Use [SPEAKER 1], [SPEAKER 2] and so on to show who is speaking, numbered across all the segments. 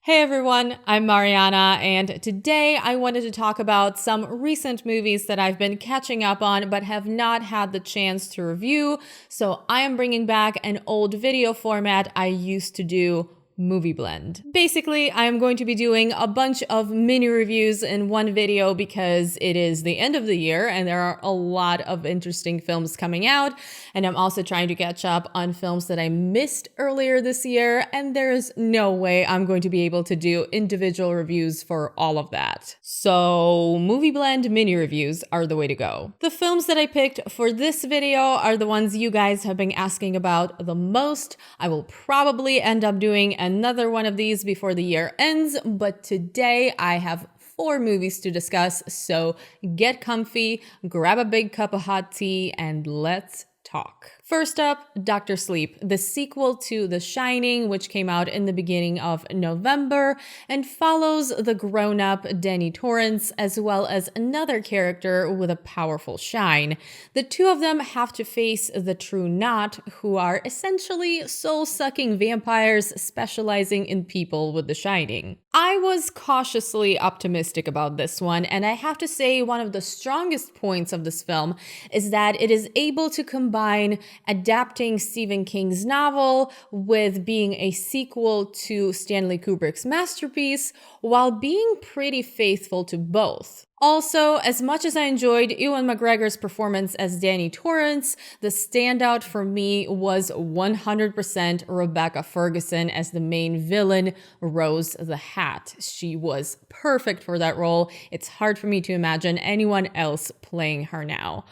[SPEAKER 1] Hey everyone, I'm Mariana, and today I wanted to talk about some recent movies that I've been catching up on but have not had the chance to review. So I am bringing back an old video format I used to do, Movie Blend. Basically, I'm going to be doing a bunch of mini reviews in one video because it is the end of the year and there are a lot of interesting films coming out. And I'm also trying to catch up on films that I missed earlier this year, and there's no way I'm going to be able to do individual reviews for all of that. So Movie Blend mini reviews are the way to go. The films that I picked for this video are the ones you guys have been asking about the most. I will probably end up doing another one of these before the year ends, but today I have 4 movies to discuss, so get comfy, grab a big cup of hot tea, and let's talk. First up, Dr. Sleep, the sequel to The Shining, which came out in the beginning of November and follows the grown-up Danny Torrance as well as another character with a powerful shine. The two of them have to face the True Knot, who are essentially soul-sucking vampires specializing in people with the Shining. I was cautiously optimistic about this one, and I have to say one of the strongest points of this film is that it is able to combine adapting Stephen King's novel with being a sequel to Stanley Kubrick's masterpiece while being pretty faithful to both. Also, as much as I enjoyed Ewan McGregor's performance as Danny Torrance, the standout for me was 100% Rebecca Ferguson as the main villain, Rose the Hat. She was perfect for that role. It's hard for me to imagine anyone else playing her now.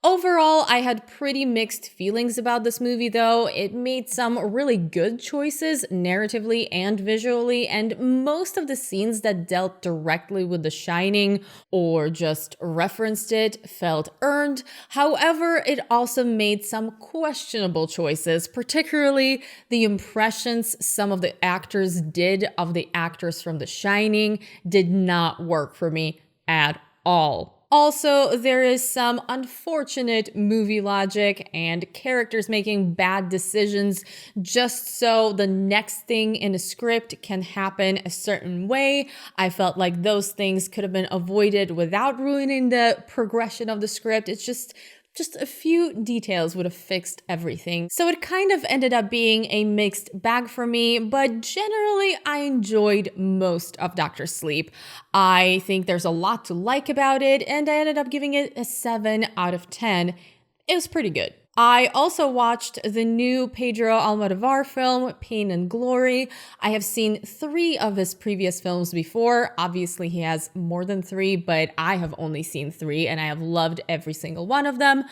[SPEAKER 1] Overall, I had pretty mixed feelings about this movie though. It made some really good choices narratively and visually, and most of the scenes that dealt directly with The Shining or just referenced it felt earned. However, it also made some questionable choices, particularly the impressions some of the actors did of the actors from The Shining did not work for me at all. Also, there is some unfortunate movie logic and characters making bad decisions just so the next thing in a script can happen a certain way. I felt like those things could have been avoided without ruining the progression of the script. It's just a few details would have fixed everything. So it kind of ended up being a mixed bag for me, but generally I enjoyed most of Dr. Sleep. I think there's a lot to like about it, and I ended up giving it a 7 out of 10. It was pretty good. I also watched the new Pedro Almodovar film, Pain and Glory. I have seen 3 of his previous films before. Obviously, he has more than 3, but I have only seen 3, and I have loved every single one of them.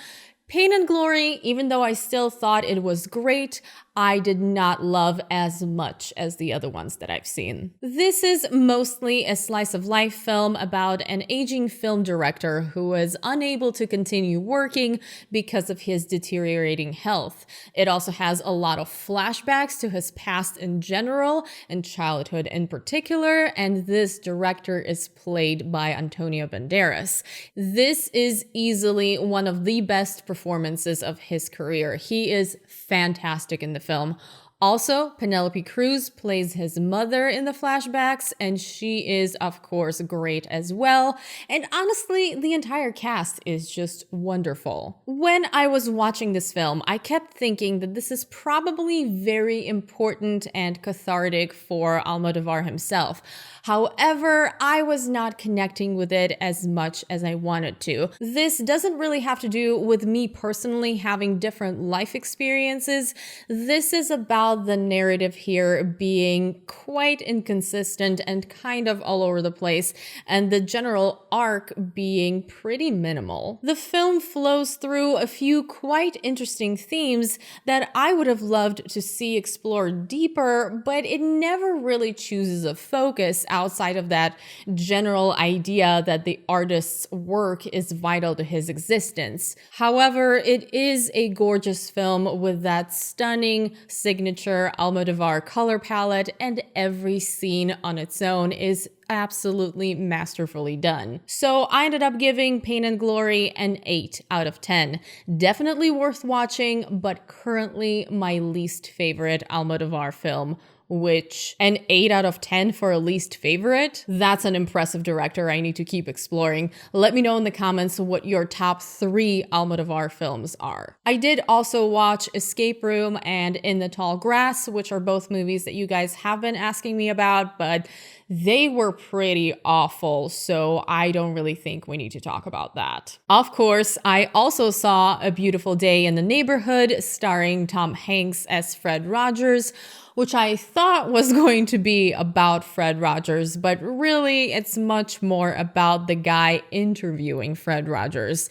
[SPEAKER 1] Pain and Glory, even though I still thought it was great, I did not love as much as the other ones that I've seen. This is mostly a slice of life film about an aging film director who is unable to continue working because of his deteriorating health. It also has a lot of flashbacks to his past in general and childhood in particular, and this director is played by Antonio Banderas. This is easily one of the best performances of his career. He is fantastic in the film. Also, Penelope Cruz plays his mother in the flashbacks, and she is, of course, great as well. And honestly, the entire cast is just wonderful. When I was watching this film, I kept thinking that this is probably very important and cathartic for Almodovar himself. However, I was not connecting with it as much as I wanted to. This doesn't really have to do with me personally having different life experiences. This is about the narrative here being quite inconsistent and kind of all over the place, and the general arc being pretty minimal. The film flows through a few quite interesting themes that I would have loved to see explored deeper, but it never really chooses a focus outside of that general idea that the artist's work is vital to his existence. However, it is a gorgeous film with that stunning signature Almodovar color palette, and every scene on its own is absolutely masterfully done. So I ended up giving Pain and Glory an 8 out of 10. Definitely worth watching, but currently my least favorite Almodovar film which an 8 out of 10 for a least favorite. That's an impressive director I need to keep exploring. Let me know in the comments what your top 3 Almodovar films are. I did also watch Escape Room and In the Tall Grass, which are both movies that you guys have been asking me about, but they were pretty awful, so I don't really think we need to talk about that. Of course, I also saw A Beautiful Day in the Neighborhood, starring Tom Hanks as Fred Rogers, which I thought was going to be about Fred Rogers, but really it's much more about the guy interviewing Fred Rogers,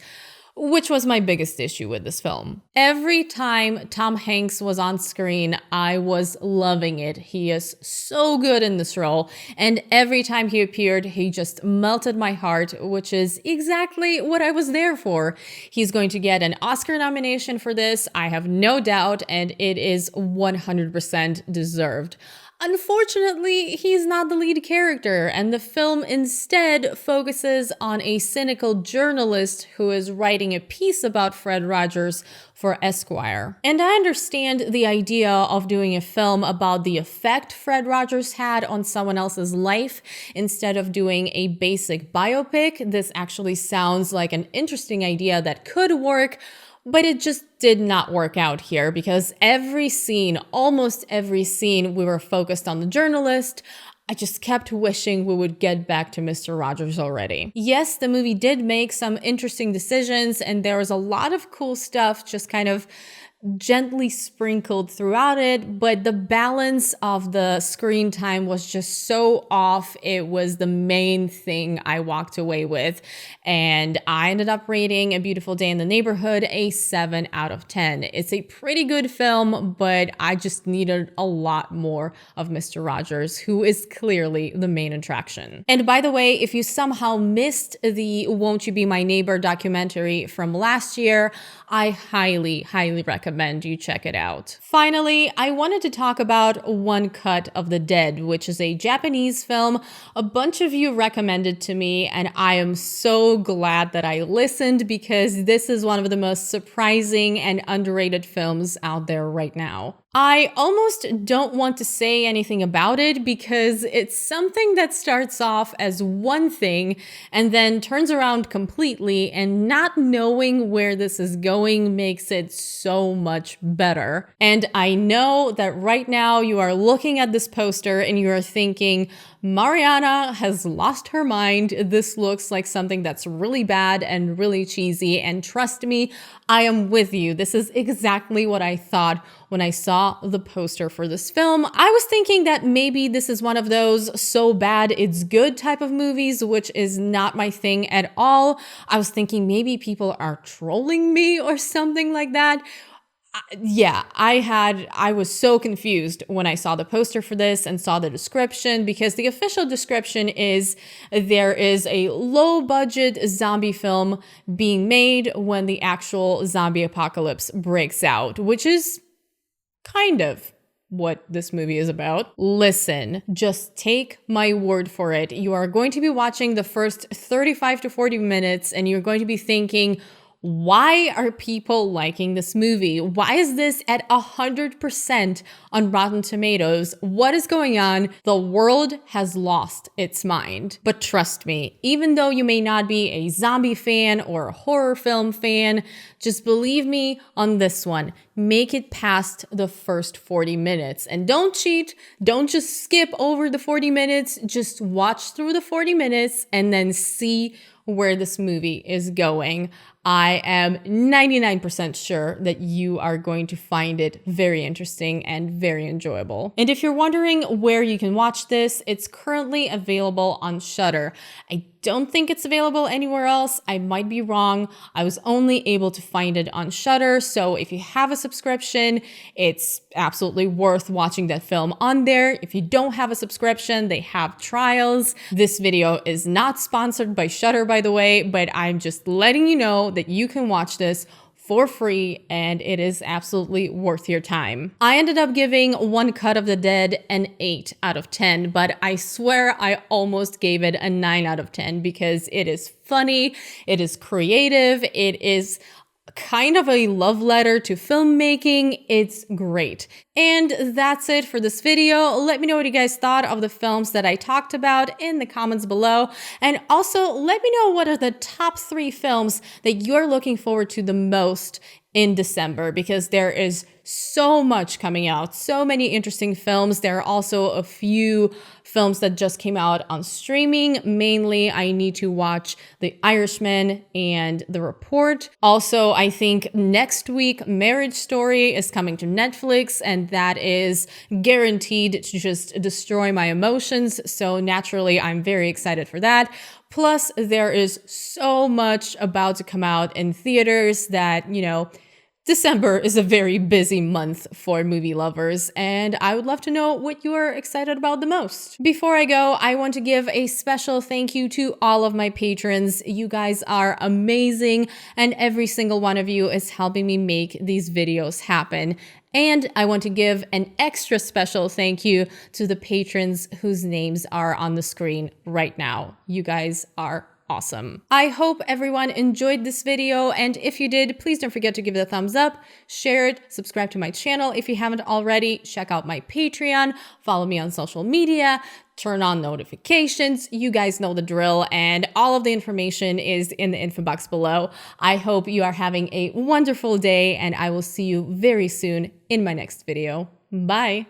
[SPEAKER 1] which was my biggest issue with this film. Every time Tom Hanks was on screen, I was loving it. He is so good in this role, and every time he appeared, he just melted my heart, which is exactly what I was there for. He's going to get an Oscar nomination for this, I have no doubt, and it is 100% deserved. Unfortunately, he's not the lead character, and the film instead focuses on a cynical journalist who is writing a piece about Fred Rogers for Esquire. And I understand the idea of doing a film about the effect Fred Rogers had on someone else's life instead of doing a basic biopic. This actually sounds like an interesting idea that could work, but it just did not work out here because every scene, almost every scene, we were focused on the journalist. I just kept wishing we would get back to Mr. Rogers already. Yes, the movie did make some interesting decisions, and there was a lot of cool stuff just kind of gently sprinkled throughout it, but the balance of the screen time was just so off. It was the main thing I walked away with, and I ended up rating A Beautiful Day in the Neighborhood a 7 out of 10. It's a pretty good film, but I just needed a lot more of Mr. Rogers, who is clearly the main attraction. And by the way, if you somehow missed the Won't You Be My Neighbor documentary from last year, I highly, highly recommend you check it out. Finally, I wanted to talk about One Cut of the Dead, which is a Japanese film a bunch of you recommended to me, and I am so glad that I listened because this is one of the most surprising and underrated films out there right now. I almost don't want to say anything about it because it's something that starts off as one thing and then turns around completely, and not knowing where this is going makes it so much better. And I know that right now you are looking at this poster and you are thinking, Marianna has lost her mind. This looks like something that's really bad and really cheesy. And trust me, I am with you. This is exactly what I thought when I saw the poster for this film. I was thinking that maybe this is one of those so bad it's good type of movies, which is not my thing at all. I was thinking maybe people are trolling me or something like that. Yeah, I was so confused when I saw the poster for this and saw the description, because the official description is there is a low budget zombie film being made when the actual zombie apocalypse breaks out, which is kind of what this movie is about. Listen, just take my word for it. You are going to be watching the first 35 to 40 minutes and you're going to be thinking, why are people liking this movie? Why is this at 100% on Rotten Tomatoes? What is going on? The world has lost its mind. But trust me, even though you may not be a zombie fan or a horror film fan, just believe me on this one. Make it past the first 40 minutes. And don't cheat. Don't just skip over the 40 minutes. Just watch through the 40 minutes and then see where this movie is going. I am 99% sure that you are going to find it very interesting and very enjoyable. And if you're wondering where you can watch this, it's currently available on Shudder. I don't think it's available anywhere else. I might be wrong. I was only able to find it on Shudder. So if you have a subscription, it's absolutely worth watching that film on there. If you don't have a subscription, they have trials. This video is not sponsored by Shudder, by the way, but I'm just letting you know that you can watch this for free, and it is absolutely worth your time. I ended up giving One Cut of the Dead an 8 out of 10, but I swear I almost gave it a 9 out of 10 because it is funny, it is creative, it is kind of a love letter to filmmaking. It's great. And that's it for this video. Let me know what you guys thought of the films that I talked about in the comments below. And also let me know what are the top 3 films that you're looking forward to the most in December, because there is so much coming out, so many interesting films. There are also a few films that just came out on streaming. Mainly, I need to watch The Irishman and The Report. Also, I think next week, Marriage Story is coming to Netflix, and that is guaranteed to just destroy my emotions. So naturally, I'm very excited for that. Plus, there is so much about to come out in theaters that, you know, December is a very busy month for movie lovers, and I would love to know what you are excited about the most. Before I go, I want to give a special thank you to all of my patrons. You guys are amazing, and every single one of you is helping me make these videos happen. And I want to give an extra special thank you to the patrons whose names are on the screen right now. You guys are awesome. I hope everyone enjoyed this video, and if you did, please don't forget to give it a thumbs up, share it, subscribe to my channel if you haven't already, check out my Patreon, follow me on social media, turn on notifications. You guys know the drill, and all of the information is in the info box below. I hope you are having a wonderful day, and I will see you very soon in my next video. Bye!